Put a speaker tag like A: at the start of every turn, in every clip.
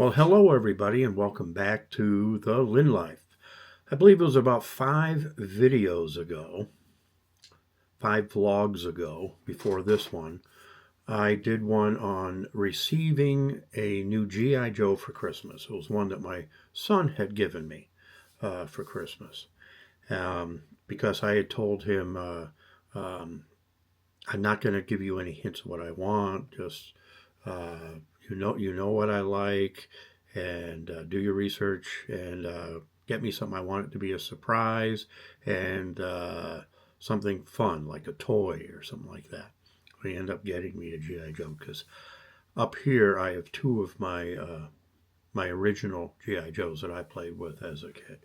A: Well, hello everybody, and welcome back to the Lynn Life. I believe it was about 5 vlogs ago, before this one. I did one on receiving a new GI Joe for Christmas. It was one that my son had given me for Christmas, because I had told him, I'm not going to give you any hints of what I want. Just you know what I like, and do your research and get me something. I want it to be a surprise and something fun, like a toy or something like that. He ended up getting me a GI Joe because up here I have two of my original GI Joes that I played with as a kid,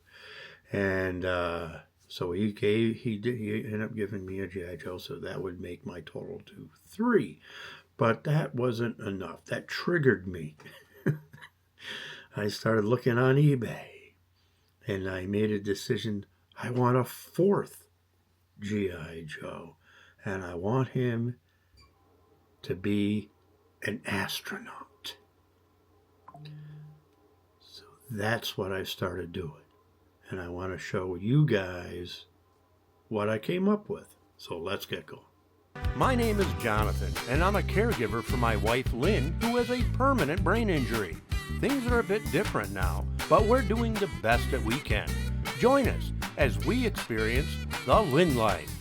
A: and so he ended up giving me a GI Joe, so that would make my total to 3. But that wasn't enough. That triggered me. I started looking on eBay, and I made a decision. I want a 4th GI Joe, and I want him to be an astronaut. So that's what I started doing, and I want to show you guys what I came up with. So let's get going.
B: My name is Jonathan, and I'm a caregiver for my wife Lynn, who has a permanent brain injury. Things are a bit different now, but we're doing the best that we can. Join us as we experience the Lynn Life.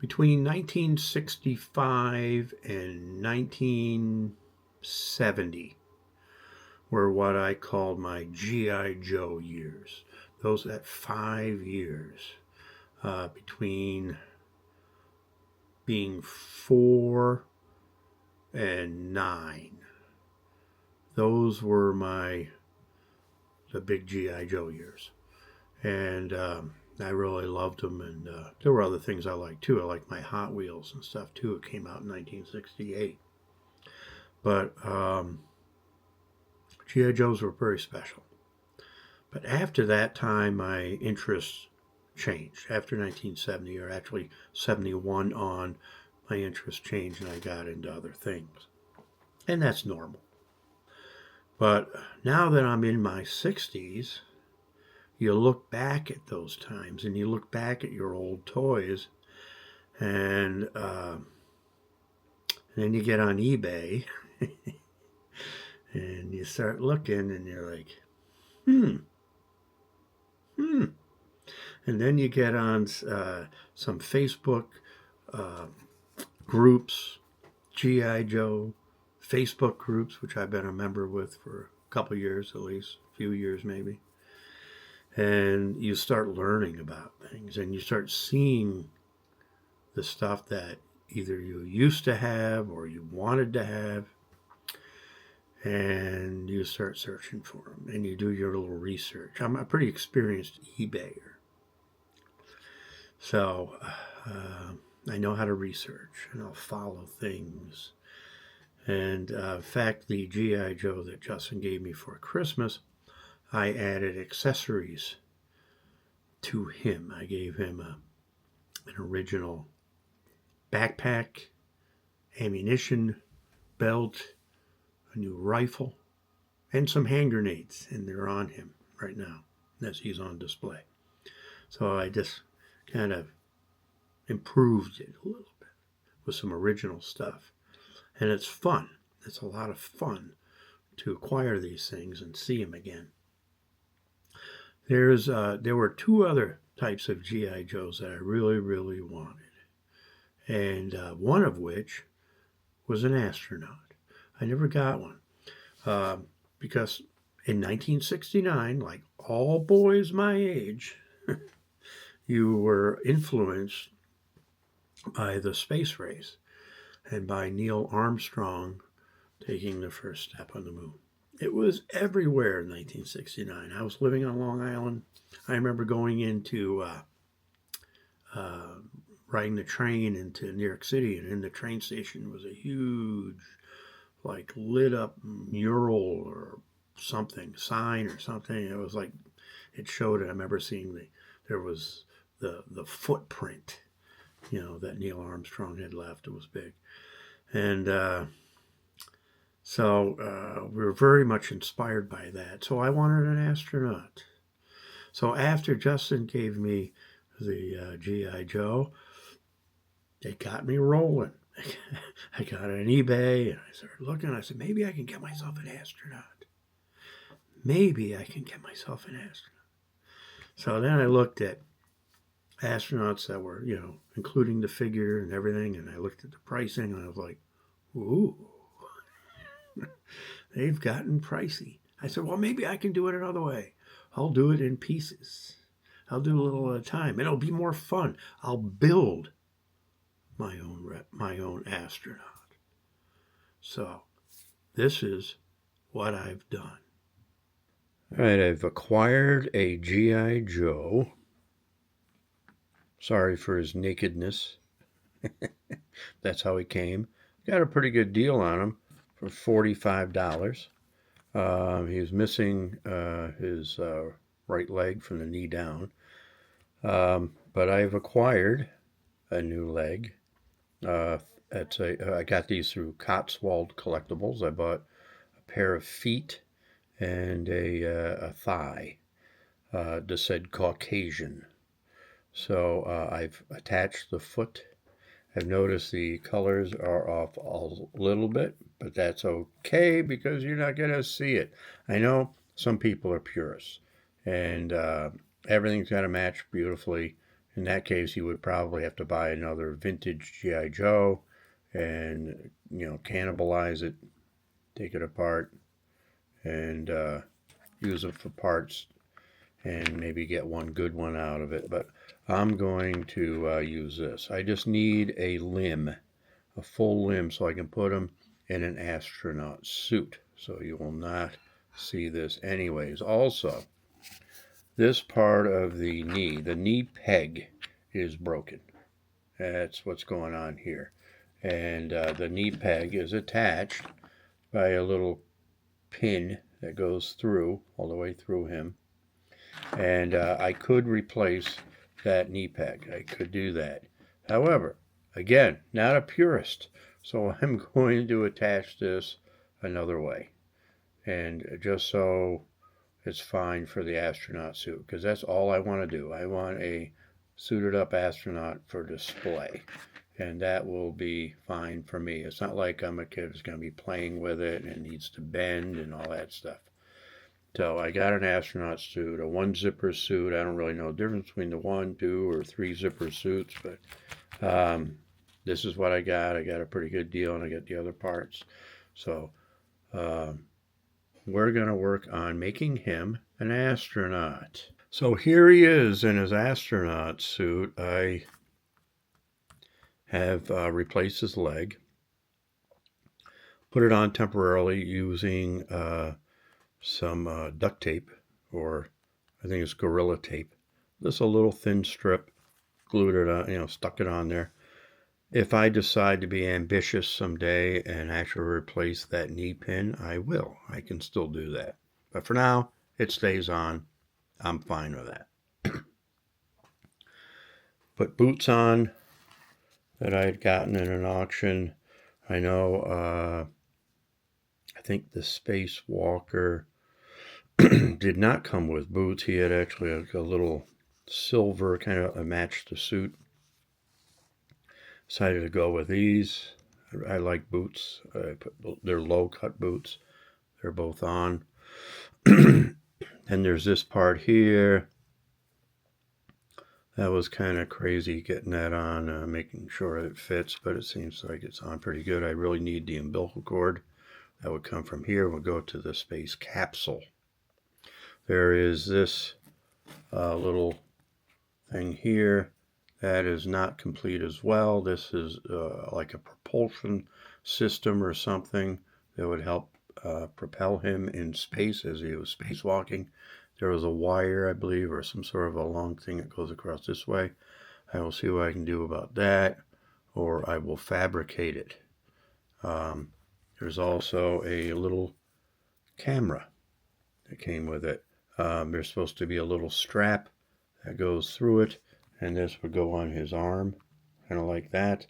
A: Between 1965 and 1970 were what I called my GI Joe years. That 5 years between being 4 and 9. Those were the big GI Joe years, and I really loved them. And there were other things I liked too. I liked my Hot Wheels and stuff too. It came out in 1968, but GI Joes were very special. But after that time, my interests changed. After 1970, or actually 71 on, my interests changed and I got into other things. And that's normal. But now that I'm in my 60s, you look back at those times and you look back at your old toys, and then you get on eBay and you start looking and you're like, And then you get on some Facebook groups, GI Joe Facebook groups, which I've been a member with for a couple years, at least a few years maybe. And you start learning about things, and you start seeing the stuff that either you used to have or you wanted to have, and you start searching for them, and you do your little research. I'm a pretty experienced eBayer, so I know how to research, and I'll follow things. And in fact, the GI Joe that Justin gave me for Christmas, I added accessories to him. I gave him an original backpack, ammunition belt, a new rifle, and some hand grenades, and they're on him right now as he's on display. So I just kind of improved it a little bit with some original stuff, and it's fun. It's a lot of fun to acquire these things and see them again. There were 2 other types of GI Joes that I really, really wanted, and one of which was an astronaut. I never got one because in 1969, like all boys my age, you were influenced by the space race and by Neil Armstrong taking the first step on the moon. It was everywhere in 1969. I was living on Long Island. I remember going into riding the train into New York City, and in the train station was a huge, like, lit up mural or something, sign or something. It was like, it showed it. I remember seeing there was the footprint, that Neil Armstrong had left. It was big. And so we were very much inspired by that. So I wanted an astronaut. So after Justin gave me the GI Joe, it got me rolling. I got on eBay and I started looking. I said, maybe I can get myself an astronaut. Maybe I can get myself an astronaut. So then I looked at astronauts that were, including the figure and everything, and I looked at the pricing and I was like, ooh, they've gotten pricey. I said, well, maybe I can do it another way. I'll do it in pieces. I'll do a little at a time. It'll be more fun. I'll build my own astronaut. So this is what I've done. All right, I've acquired a GI Joe. Sorry for his nakedness. That's how he came. Got a pretty good deal on him for $45. He was missing his right leg from the knee down. But I've acquired a new leg. I got these through Cotswald Collectables. I bought a pair of feet and a thigh that said Caucasian. So I've attached the foot. I've noticed the colors are off a little bit, but that's okay because you're not going to see it. I know some people are purists, and everything's got to match beautifully. In that case, you would probably have to buy another vintage GI Joe and, cannibalize it, take it apart, and use it for parts and maybe get one good one out of it. But I'm going to use this. I just need a limb, a full limb, so I can put him in an astronaut suit. So you will not see this anyways. Also, this part of the knee peg is broken. That's what's going on here. And the knee peg is attached by a little pin that goes through, all the way through him. And I could replace that knee peg. I could do that. However, again, not a purist. So I'm going to attach this another way. And just so it's fine for the astronaut suit, because that's all I want to do. I want a suited up astronaut for display, and that will be fine for me. It's not like I'm a kid who's going to be playing with it and it needs to bend and all that stuff. So I got an astronaut suit, a one zipper suit. I don't really know the difference between the 1, 2, or 3 zipper suits, but this is what I got. I got a pretty good deal, and I got the other parts. So we're going to work on making him an astronaut. So here he is in his astronaut suit. I have replaced his leg, put it on temporarily using some duct tape, or I think it's Gorilla Tape. Just a little thin strip, glued it on, stuck it on there. If I decide to be ambitious someday and actually replace that knee pin, I will. I can still do that. But for now, it stays on. I'm fine with that. Put boots on that I had gotten in an auction. I know, I think the Spacewalker did not come with boots. He had actually a little silver kind of matched the suit. Decided to go with these. I like boots. They're low cut boots. They're both on. And there's this part here. That was kind of crazy getting that on, making sure it fits, but it seems like it's on pretty good. I really need the umbilical cord. That would come from here. We'll go to the space capsule. There is this little thing here. That is not complete as well. This is like a propulsion system or something that would help propel him in space as he was spacewalking. There was a wire, I believe, or some sort of a long thing that goes across this way. I will see what I can do about that, or I will fabricate it. There's also a little camera that came with it. There's supposed to be a little strap that goes through it, and this would go on his arm, kind of like that.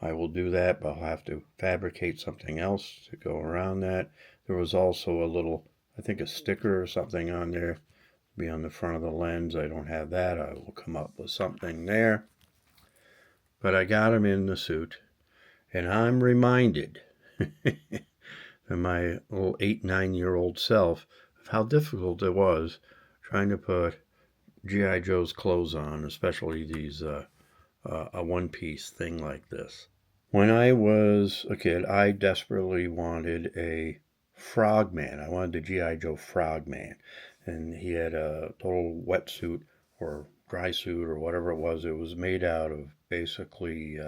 A: I will do that, but I'll have to fabricate something else to go around that. There was also a little, I think a sticker or something on there, be on the front of the lens. I don't have that. I will come up with something there. But I got him in the suit, and I'm reminded of my little 8, 9-year-old self of how difficult it was trying to put GI Joe's clothes on, especially these a one-piece thing like this. When I was a kid, I desperately wanted a Frogman. I wanted the GI Joe Frogman, and he had a total wetsuit or dry suit or whatever it was. It was made out of basically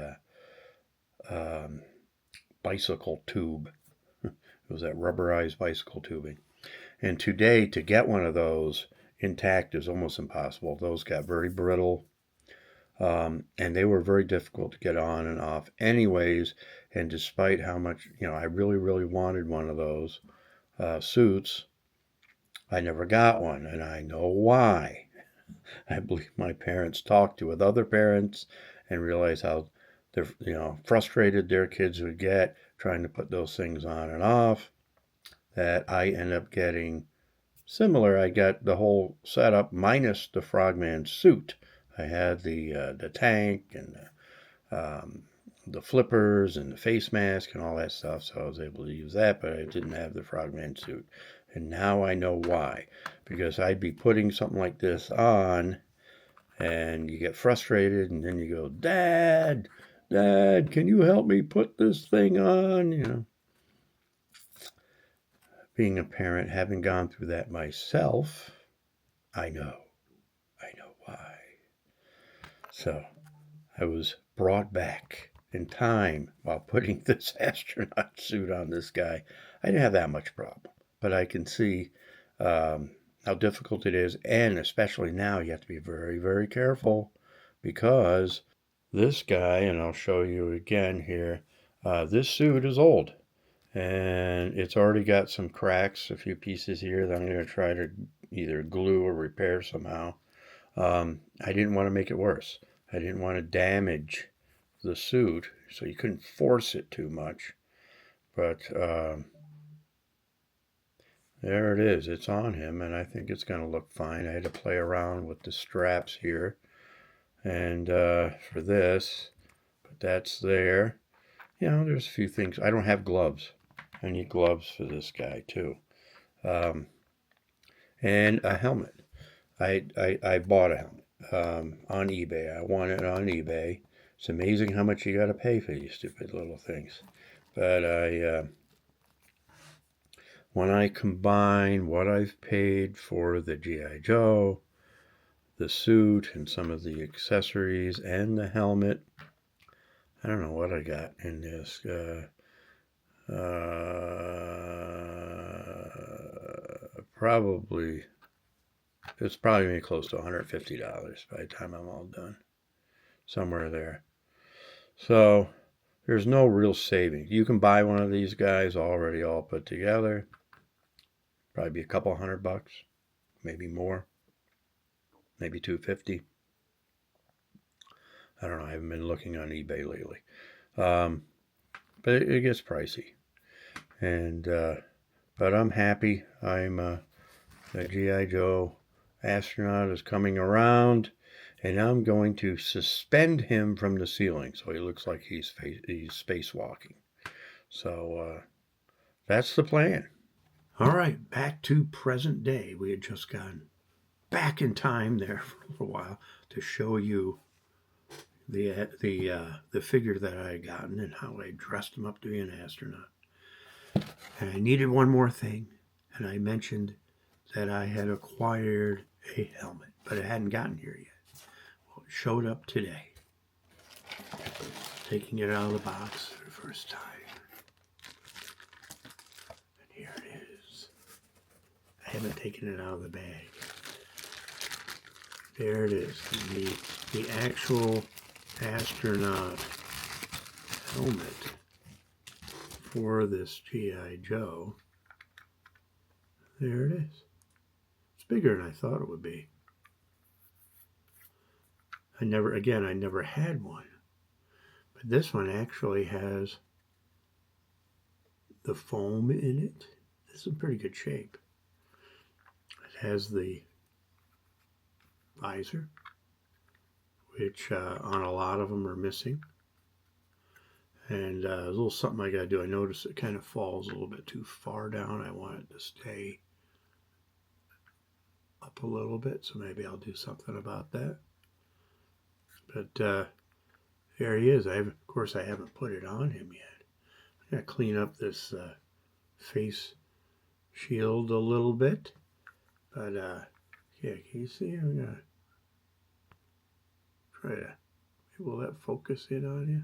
A: bicycle tube. It was that rubberized bicycle tubing. And today, to get one of those intact is almost impossible. Those got very brittle, and they were very difficult to get on and off anyways. And despite how much, I really, really wanted one of those suits, I never got one, and I know why. I believe my parents talked with other parents and realized how they're, frustrated their kids would get trying to put those things on and off, that I end up getting similar. I got the whole setup minus the Frogman suit. I had the tank and the flippers and the face mask and all that stuff, so I was able to use that, but I didn't have the Frogman suit. And now I know why. Because I'd be putting something like this on, and you get frustrated, and then you go, Dad, can you help me put this thing on? Being a parent, having gone through that myself, I know why. So I was brought back in time while putting this astronaut suit on this guy. I didn't have that much problem, but I can see how difficult it is, and especially now you have to be very, very careful, because this guy, and I'll show you again here, this suit is old, and it's already got some cracks, a few pieces here that I'm going to try to either glue or repair somehow. I didn't want to make it worse. I didn't want to damage the suit, so you couldn't force it too much. But there it is. It's on him, and I think it's going to look fine. I had to play around with the straps here, and for this, but that's there. There's a few things. I don't have gloves. I need gloves for this guy too, and a helmet. I bought a helmet on eBay. I want it on eBay. It's amazing how much you got to pay for these stupid little things. But when I combine what I've paid for the GI Joe, the suit, and some of the accessories, and the helmet, I don't know what I got in this. It's probably going to be close to $150 by the time I'm all done. Somewhere there. So there's no real saving. You can buy one of these guys already all put together. Probably be a couple $100, maybe more, maybe $250. I don't know. I haven't been looking on eBay lately, but it gets pricey. And but I'm happy. The GI Joe Astronaut is coming around, and I'm going to suspend him from the ceiling so he looks like he's spacewalking. So that's the plan. All right, back to present day. We had just gone back in time there for a little while to show you the figure that I had gotten and how I dressed him up to be an astronaut. And I needed one more thing, and I mentioned that I had acquired a helmet, but it hadn't gotten here yet. Well, it showed up today. Taking it out of the box for the first time. And here it is. I haven't taken it out of the bag. There it is. The actual astronaut helmet for this GI Joe. There it is. It's bigger than I thought it would be. I never had one. But this one actually has the foam in it. This is in pretty good shape. It has the visor, which on a lot of them are missing. And a little something I got to do. I notice it kind of falls a little bit too far down. I want it to stay up a little bit, so maybe I'll do something about that. But there he is. Of course, I haven't put it on him yet. I got to clean up this face shield a little bit. But yeah, can you see? I'm gonna try to. Will that focus in on you?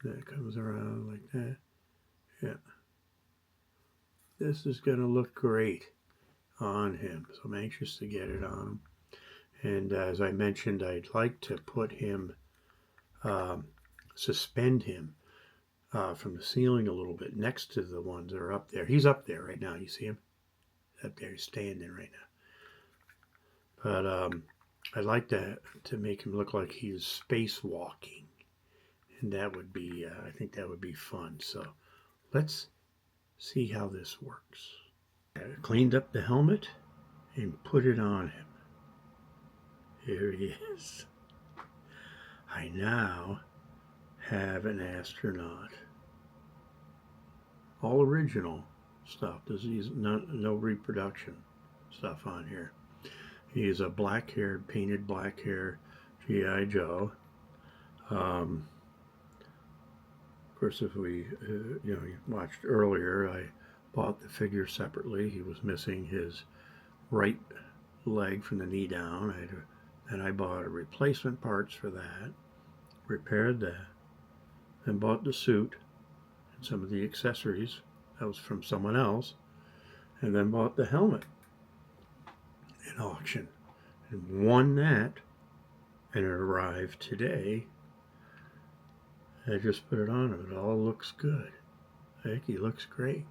A: That comes around like that. Yeah. This is going to look great on him. So I'm anxious to get it on him. And as I mentioned, I'd like to put him, suspend him from the ceiling a little bit next to the ones that are up there. He's up there right now. You see him? Up there, he's standing right now. But I'd like to make him look like he's spacewalking. And that would be, I think that would be fun. So let's see how this works. I cleaned up the helmet and put it on him. Here he is. I now have an astronaut. All original stuff. There's no reproduction stuff on here. He's a black-haired, painted black-haired GI Joe. Of course, if we, you watched earlier, I bought the figure separately. He was missing his right leg from the knee down. Then I bought replacement parts for that, repaired that, then bought the suit and some of the accessories. That was from someone else. And then bought the helmet in auction and won that, and it arrived today. I just put it on him. It all looks good. I think he looks great.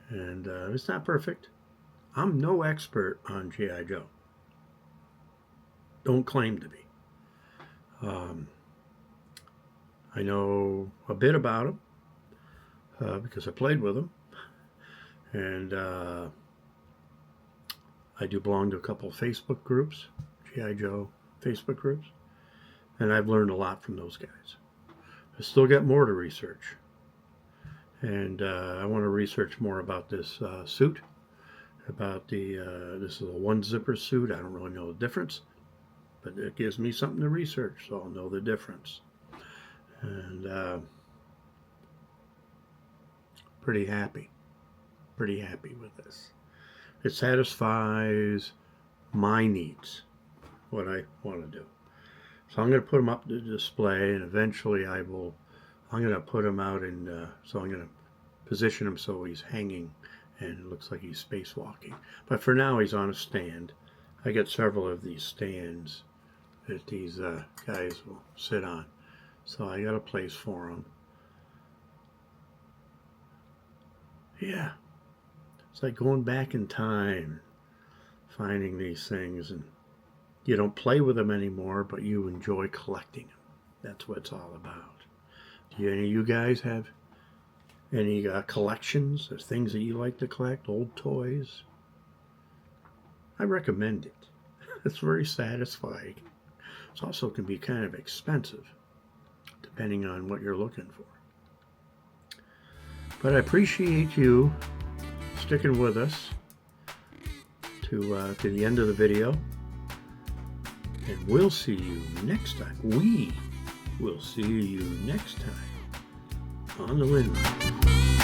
A: And it's not perfect. I'm no expert on G.I. Joe. Don't claim to be. I know a bit about him because I played with him. And I do belong to a couple of Facebook groups, G.I. Joe Facebook groups. And I've learned a lot from those guys. I still got more to research. And I want to research more about this suit. About this is a one zipper suit. I don't really know the difference. But it gives me something to research, so I'll know the difference. And pretty happy. Pretty happy with this. It satisfies my needs, what I want to do. So I'm going to put them up to display, and eventually I'm going to put him out so I'm going to position him so he's hanging and it looks like he's spacewalking. But for now he's on a stand. I got several of these stands that these guys will sit on. So I got a place for them. Yeah. It's like going back in time, finding these things, and you don't play with them anymore, but you enjoy collecting them. That's what it's all about. Do any of you guys have any collections or things that you like to collect? Old toys? I recommend it. It's very satisfying. It also can be kind of expensive, depending on what you're looking for. But I appreciate you sticking with us to the end of the video. And we'll see you next time. We will see you next time on the Lin Room.